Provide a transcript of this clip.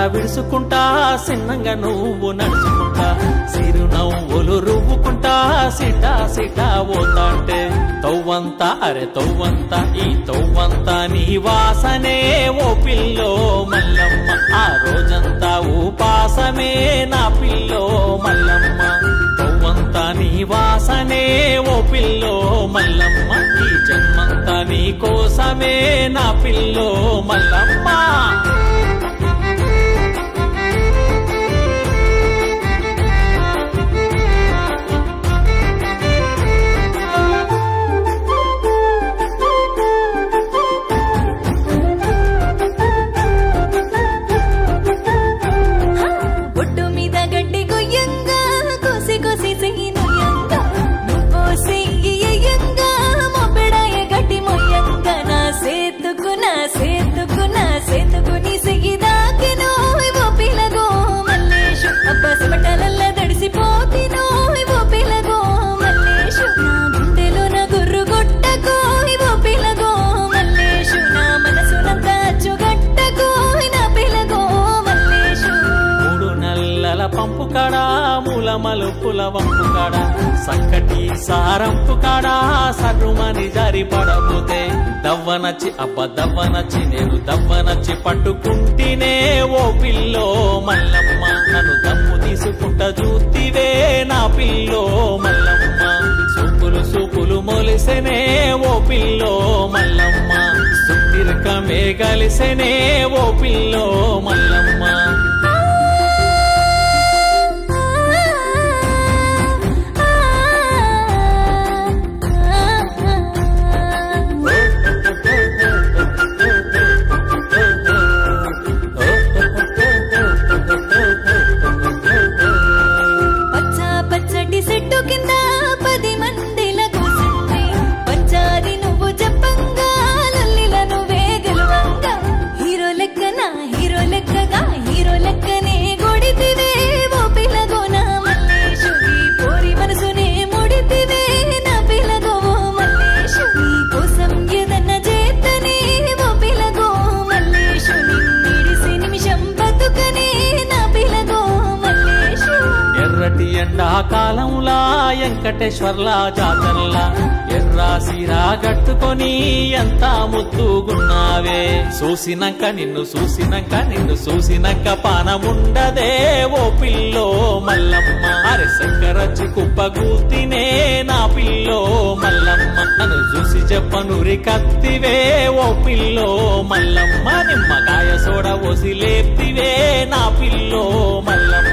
విడుచుకుంటా సిన్నంగా నువ్వు నడుచుకుంటా సిరు నవ్వులు రువ్వుకుంటా సిటా సిటా పోతాంటే తవ్వంతా అరే తవ్వంతా ఈ తవ్వంతా నీ వాసనే ఓ పిల్లో మల్లమ్మ ఆ రోజంతా ఉపాసమే నా పిల్లో మల్లమ్మ తవ్వంతా నీ వాసనే ఓ పిల్లో మల్లమ్మ ఈ జన్మంతా నీ కోసమే నా పిల్లో మల్లమ్మ పంపు కాడా మూల మలుపుల వంపు కాడా సంకటి సారంపు కాడా సర్రుమని జారి పడబోతే దవ్వనచ్చి అబ్బ దవ్వనచ్చి నేను దవ్వనచ్చి పట్టుకుంటేనే ఓ పిల్లో మల్లమ్మ నన్ను దమ్ము తీసుకుంటా చూతివే నా పిల్లో మల్లమ్మ సూపులు సూపులు మొలిసెనే ఓ పిల్లో మల్లమ్మ సుతిరకమే కలిసెనే ఓ పిల్లో మల్లమ్మ ఎండాకాలంలా వెంకటేశ్వర్లా జాతరలా ఎర్రాసిరా గట్టుకొని ఎంత ముద్దుగున్నావే చూసినాక నిన్ను చూసినాక పానముండదే ఓ పిల్లో మల్లమ్మ అరే శంకరచ్చి కుప్పగూతినే నా పిల్లో మల్లమ్మ నన్ను చూసి చెప్పనురి కత్తివే ఓ పిల్లో మల్లమ్మ నిమ్మకాయ సోడ పోసి లేప్తివే నా పిల్లో మల్లమ్మ